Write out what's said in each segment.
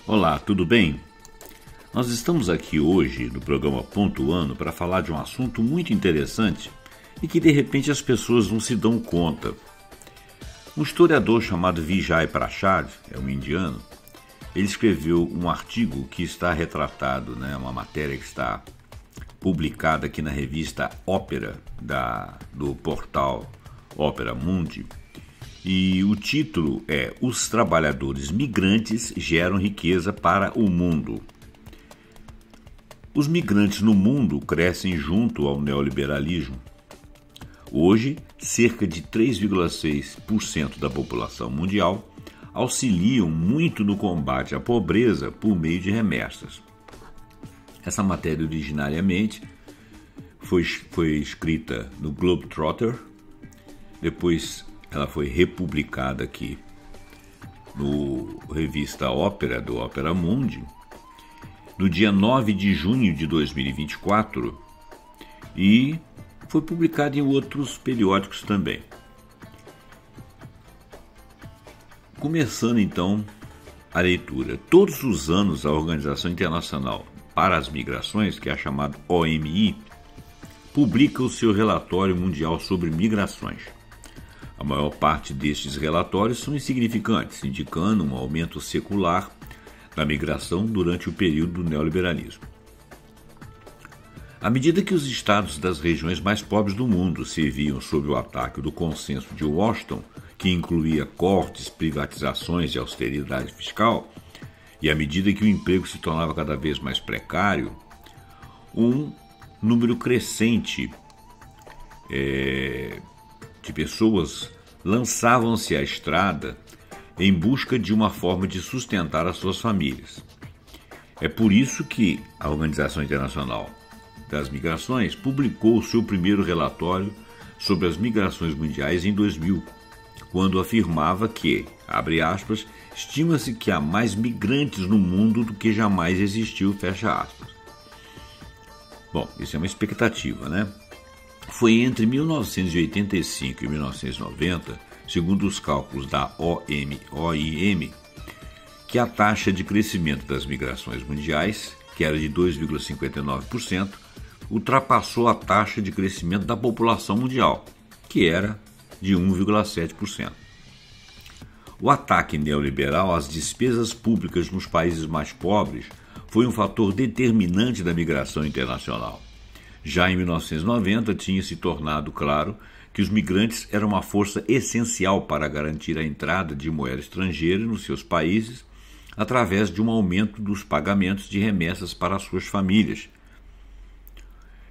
Olá, tudo bem? Nós estamos aqui hoje no programa Pontuando para falar de um assunto muito interessante e que de repente as pessoas não se dão conta. Um historiador chamado Vijay Prashad, é um indiano, ele escreveu um artigo que está retratado, uma matéria que está publicada aqui na revista Ópera, do portal Opera Mundi, e o título é Os trabalhadores migrantes geram riqueza para o mundo. Os migrantes no mundo crescem junto ao neoliberalismo. Hoje, cerca de 3,6% da população mundial auxiliam muito no combate à pobreza por meio de remessas. Essa matéria originariamente foi escrita no Globetrotter, depois ela foi republicada aqui no revista Ópera, do Opera Mundi, no dia 9 de junho de 2024 e foi publicada em outros periódicos também. Começando então a leitura. Todos os anos a Organização Internacional para as Migrações, que é a chamada OMI, publica o seu relatório mundial sobre migrações. A maior parte destes relatórios são insignificantes, indicando um aumento secular da migração durante o período do neoliberalismo. À medida que os estados das regiões mais pobres do mundo se viam sob o ataque do consenso de Washington, que incluía cortes, privatizações e austeridade fiscal, e à medida que o emprego se tornava cada vez mais precário, um número crescente de pessoas lançavam-se à estrada em busca de uma forma de sustentar as suas famílias. É por isso que a Organização Internacional das Migrações publicou o seu primeiro relatório sobre as migrações mundiais em 2000, quando afirmava que, abre aspas, estima-se que há mais migrantes no mundo do que jamais existiu, fecha aspas. Bom, isso é uma expectativa, né? Foi entre 1985 e 1990, segundo os cálculos da OIM, que a taxa de crescimento das migrações mundiais, que era de 2,59%, ultrapassou a taxa de crescimento da população mundial, que era de 1,7%. O ataque neoliberal às despesas públicas nos países mais pobres foi um fator determinante da migração internacional. Já em 1990, tinha se tornado claro que os migrantes eram uma força essencial para garantir a entrada de moeda estrangeira nos seus países através de um aumento dos pagamentos de remessas para as suas famílias.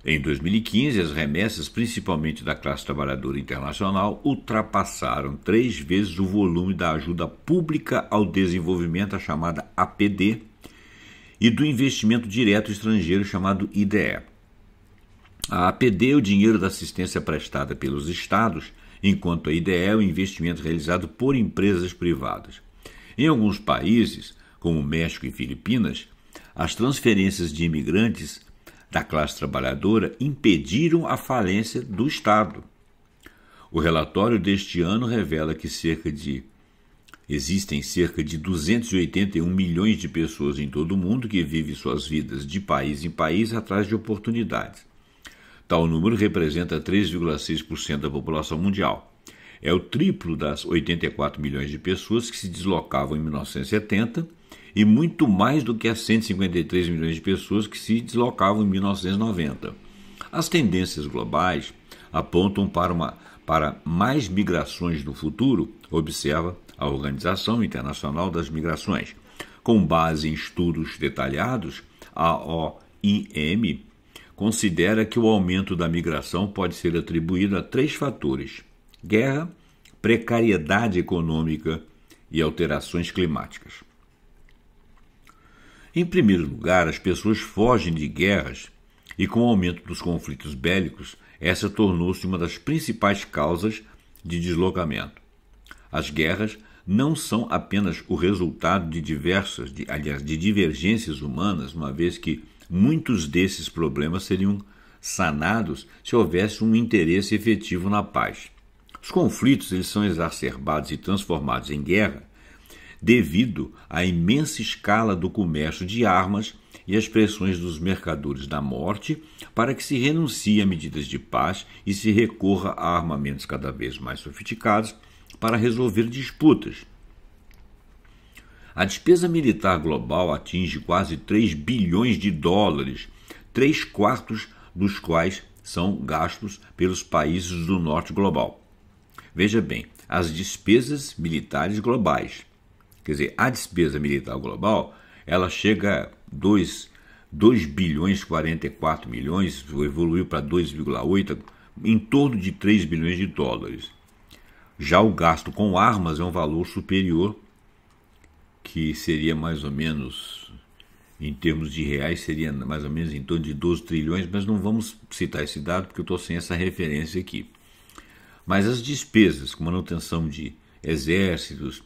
Em 2015, as remessas, principalmente da classe trabalhadora internacional, ultrapassaram 3 vezes o volume da ajuda pública ao desenvolvimento, a chamada APD, e do investimento direto estrangeiro, chamado IDE. A APD é o dinheiro da assistência prestada pelos estados, enquanto a IDE é o investimento realizado por empresas privadas. Em alguns países, como México e Filipinas, as transferências de imigrantes da classe trabalhadora impediram a falência do Estado. O relatório deste ano revela que existem cerca de 281 milhões de pessoas em todo o mundo que vivem suas vidas de país em país atrás de oportunidades. Tal número representa 3,6% da população mundial. É o triplo das 84 milhões de pessoas que se deslocavam em 1970 e muito mais do que as 153 milhões de pessoas que se deslocavam em 1990. As tendências globais apontam para mais migrações no futuro, observa a Organização Internacional das Migrações. Com base em estudos detalhados, a OIM considera que o aumento da migração pode ser atribuído a 3 fatores: guerra, precariedade econômica e alterações climáticas. Em primeiro lugar, as pessoas fogem de guerras e, com o aumento dos conflitos bélicos, essa tornou-se uma das principais causas de deslocamento. As guerras não são apenas o resultado de divergências humanas, uma vez que muitos desses problemas seriam sanados se houvesse um interesse efetivo na paz. Os conflitos eles são exacerbados e transformados em guerra devido à imensa escala do comércio de armas e às pressões dos mercadores da morte para que se renuncie a medidas de paz e se recorra a armamentos cada vez mais sofisticados para resolver disputas. A despesa militar global atinge quase 3 bilhões de dólares, 3/4 dos quais são gastos pelos países do norte global. Veja bem, as despesas militares globais, quer dizer, a despesa militar global, ela chega a 2 bilhões 44 milhões, evoluiu para 2,8, em torno de 3 bilhões de dólares. Já o gasto com armas é um valor superior, que seria mais ou menos, em termos de reais, seria mais ou menos em torno de 12 trilhões, mas não vamos citar esse dado porque eu estou sem essa referência aqui. Mas as despesas com manutenção de exércitos,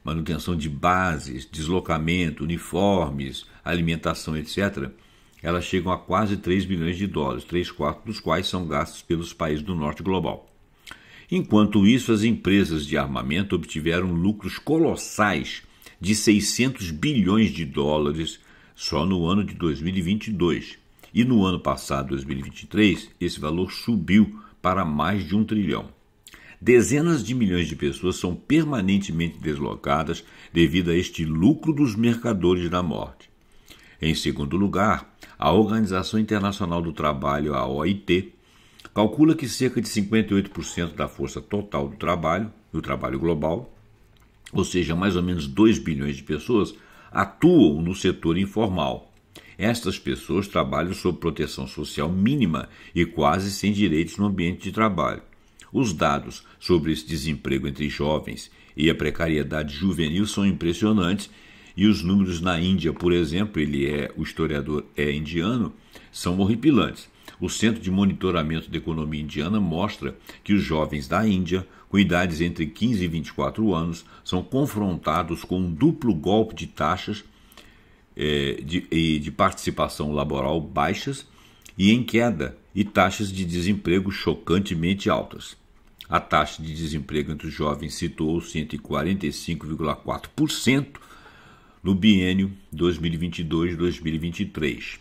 manutenção de bases, deslocamento, uniformes, alimentação, etc., elas chegam a quase 3 bilhões de dólares, 3/4 dos quais são gastos pelos países do norte global. Enquanto isso, as empresas de armamento obtiveram lucros colossais de 600 bilhões de dólares só no ano de 2022. E no ano passado, 2023, esse valor subiu para mais de 1 trilhão. Dezenas de milhões de pessoas são permanentemente deslocadas devido a este lucro dos mercadores da morte. Em segundo lugar, a Organização Internacional do Trabalho, a OIT, calcula que cerca de 58% da força total do trabalho global, ou seja, mais ou menos 2 bilhões de pessoas, atuam no setor informal. Estas pessoas trabalham sob proteção social mínima e quase sem direitos no ambiente de trabalho. Os dados sobre esse desemprego entre jovens e a precariedade juvenil são impressionantes e os números na Índia, por exemplo, o historiador é indiano, são horripilantes. O Centro de Monitoramento da Economia Indiana mostra que os jovens da Índia, com idades entre 15 e 24 anos, são confrontados com um duplo golpe de taxas de participação laboral baixas e em queda e taxas de desemprego chocantemente altas. A taxa de desemprego entre os jovens situou-se entre 45,4% no biênio 2022-2023.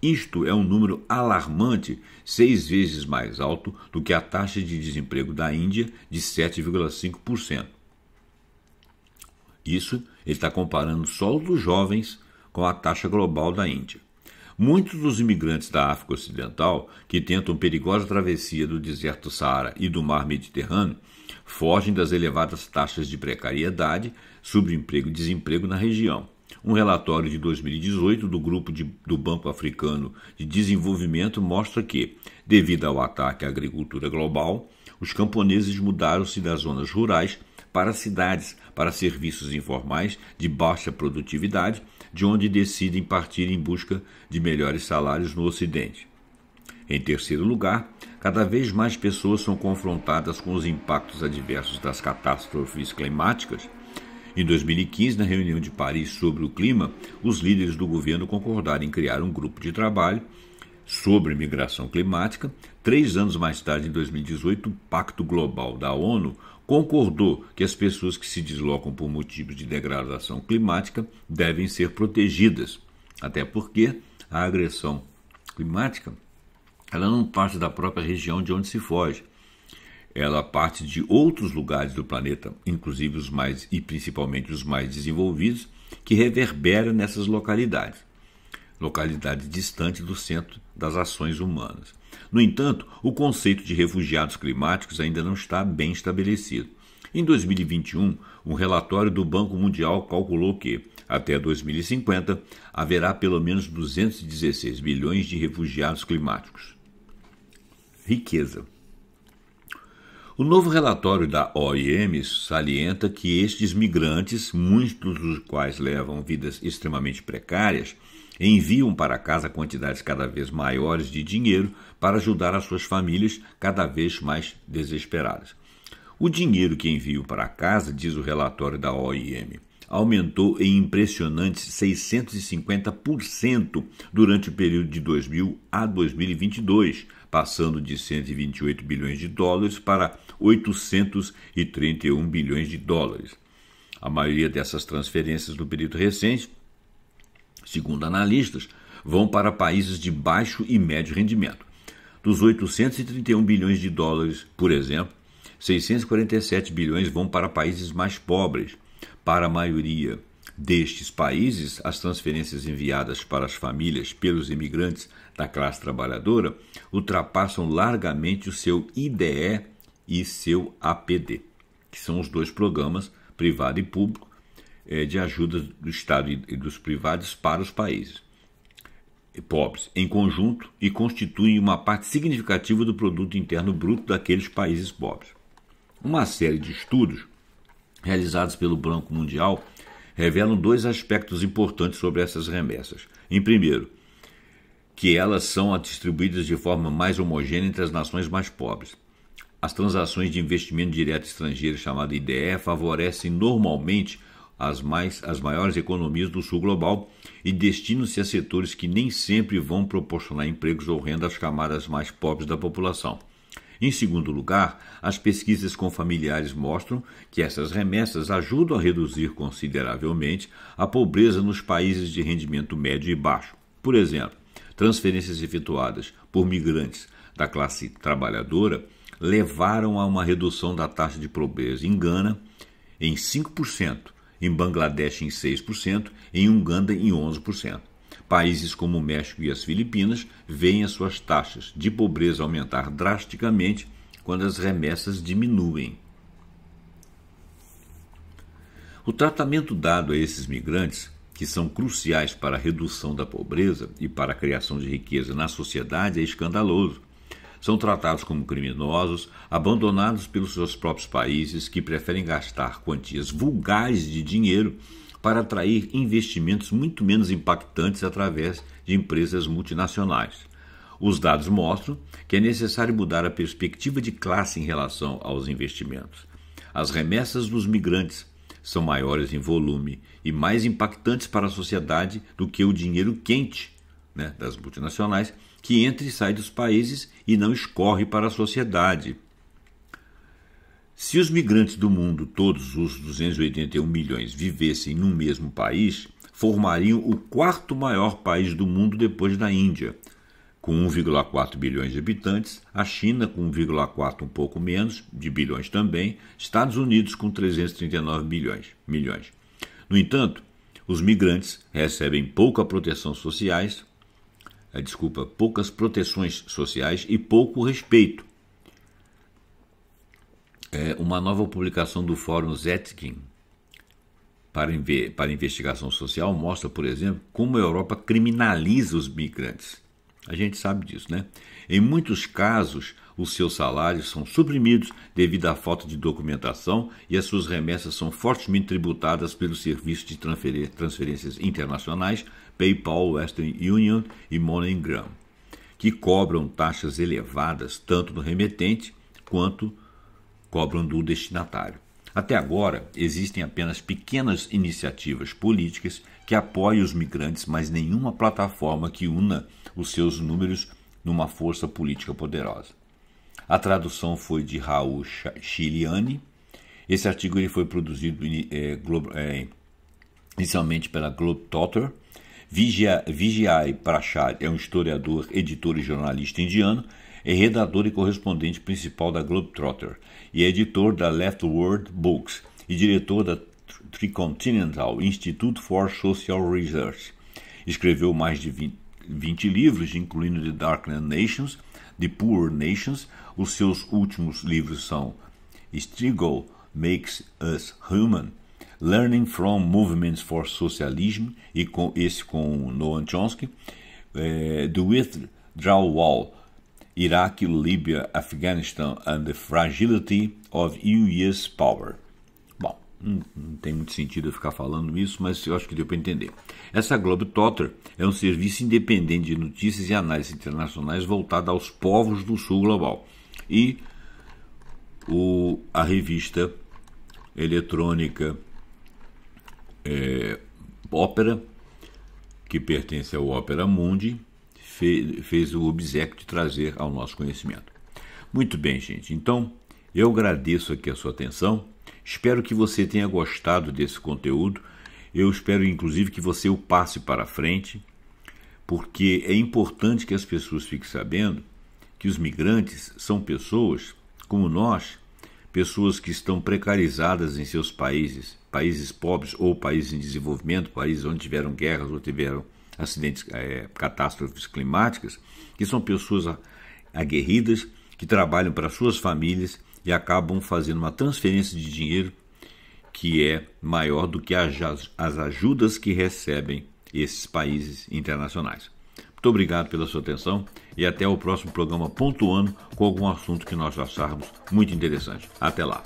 Isto é um número alarmante, 6 vezes mais alto do que a taxa de desemprego da Índia, de 7,5%. Isso ele está comparando só os dos jovens com a taxa global da Índia. Muitos dos imigrantes da África Ocidental, que tentam perigosa travessia do deserto do Saara e do mar Mediterrâneo, fogem das elevadas taxas de precariedade, subemprego e desemprego na região. Um relatório de 2018 do Grupo do Banco Africano de Desenvolvimento mostra que, devido ao ataque à agricultura global, os camponeses mudaram-se das zonas rurais para cidades, para serviços informais de baixa produtividade, de onde decidem partir em busca de melhores salários no Ocidente. Em terceiro lugar, cada vez mais pessoas são confrontadas com os impactos adversos das catástrofes climáticas. Em 2015, na reunião de Paris sobre o clima, os líderes do governo concordaram em criar um grupo de trabalho sobre migração climática. 3 anos mais tarde, em 2018, o Pacto Global da ONU concordou que as pessoas que se deslocam por motivos de degradação climática devem ser protegidas, até porque a agressão climática ela não parte da própria região de onde se foge. Ela parte de outros lugares do planeta, inclusive os mais e principalmente os mais desenvolvidos, que reverbera nessas localidades distantes do centro das ações humanas. No entanto, o conceito de refugiados climáticos ainda não está bem estabelecido. Em 2021, um relatório do Banco Mundial calculou que, até 2050, haverá pelo menos 216 bilhões de refugiados climáticos. Riqueza. O novo relatório da OIM salienta que estes migrantes, muitos dos quais levam vidas extremamente precárias, enviam para casa quantidades cada vez maiores de dinheiro para ajudar as suas famílias cada vez mais desesperadas. O dinheiro que enviam para casa, diz o relatório da OIM, aumentou em impressionantes 650% durante o período de 2000 a 2022, passando de 128 bilhões de dólares para 831 bilhões de dólares. A maioria dessas transferências no período recente, segundo analistas, vão para países de baixo e médio rendimento. Dos 831 bilhões de dólares, por exemplo, 647 bilhões vão para países mais pobres. Para a maioria destes países, as transferências enviadas para as famílias pelos imigrantes da classe trabalhadora ultrapassam largamente o seu IDE e seu APD, que são os dois programas, privado e público, de ajuda do Estado e dos privados para os países pobres, em conjunto, e constituem uma parte significativa do produto interno bruto daqueles países pobres. Uma série de estudos realizados pelo Banco Mundial revelam dois aspectos importantes sobre essas remessas. Em primeiro, que elas são distribuídas de forma mais homogênea entre as nações mais pobres. As transações de investimento direto estrangeiro, chamado IDE, favorecem normalmente as maiores economias do sul global e destinam-se a setores que nem sempre vão proporcionar empregos ou renda às camadas mais pobres da população. Em segundo lugar, as pesquisas com familiares mostram que essas remessas ajudam a reduzir consideravelmente a pobreza nos países de rendimento médio e baixo. Por exemplo, transferências efetuadas por migrantes da classe trabalhadora levaram a uma redução da taxa de pobreza em Gana em 5%, em Bangladesh em 6%, em Uganda em 11%. Países como o México e as Filipinas veem as suas taxas de pobreza aumentar drasticamente quando as remessas diminuem. O tratamento dado a esses migrantes, que são cruciais para a redução da pobreza e para a criação de riqueza na sociedade, é escandaloso. São tratados como criminosos, abandonados pelos seus próprios países, que preferem gastar quantias vulgares de dinheiro para atrair investimentos muito menos impactantes através de empresas multinacionais. Os dados mostram que é necessário mudar a perspectiva de classe em relação aos investimentos. As remessas dos migrantes são maiores em volume e mais impactantes para a sociedade do que o dinheiro quente, das multinacionais, que entra e sai dos países e não escorre para a sociedade. Se os migrantes do mundo, todos os 281 milhões, vivessem num mesmo país, formariam o quarto maior país do mundo depois da Índia, com 1,4 bilhões de habitantes, a China com 1,4 um pouco menos, de bilhões também, Estados Unidos com 339 milhões. No entanto, os migrantes recebem poucas proteções sociais e pouco respeito. Uma nova publicação do Fórum Zetkin para investigação social mostra, por exemplo, como a Europa criminaliza os migrantes. A gente sabe disso, né? Em muitos casos, os seus salários são suprimidos devido à falta de documentação e as suas remessas são fortemente tributadas pelos serviços de transferências internacionais, PayPal, Western Union e MoneyGram, que cobram taxas elevadas tanto do remetente quanto cobram do destinatário. Até agora, existem apenas pequenas iniciativas políticas que apoiem os migrantes, mas nenhuma plataforma que una os seus números numa força política poderosa. A tradução foi de Raul Chiliani. Esse artigo ele foi produzido inicialmente pela Globetrotter. Vijay Prashad é um historiador, editor e jornalista indiano, é redator e correspondente principal da Globetrotter e é editor da Leftward Books e diretor da Tricontinental Institute for Social Research. Escreveu mais de 20 livros, incluindo The Darkland Nations, The Poor Nations. Os seus últimos livros são Struggle Makes Us Human, Learning from Movements for Socialism, e com Noam Chomsky, The Withdrawal, Iraq, Libya, Afghanistan and the Fragility of U.S. Power. Bom, não tem muito sentido eu ficar falando isso, mas eu acho que deu para entender. Essa Globetrotter é um serviço independente de notícias e análises internacionais voltado aos povos do sul global. E a revista eletrônica Opera, que pertence ao Opera Mundi, fez o obséquio de trazer ao nosso conhecimento. Muito bem, gente. Então, eu agradeço aqui a sua atenção. Espero que você tenha gostado desse conteúdo. Eu espero, inclusive, que você o passe para frente, porque é importante que as pessoas fiquem sabendo que os migrantes são pessoas como nós, pessoas que estão precarizadas em seus países, países pobres ou países em desenvolvimento, países onde tiveram guerras ou tiveram acidentes, catástrofes climáticas, que são pessoas aguerridas, que trabalham para suas famílias e acabam fazendo uma transferência de dinheiro que é maior do que as ajudas que recebem esses países internacionais. Muito obrigado pela sua atenção e até o próximo programa pontuando com algum assunto que nós acharmos muito interessante. Até lá!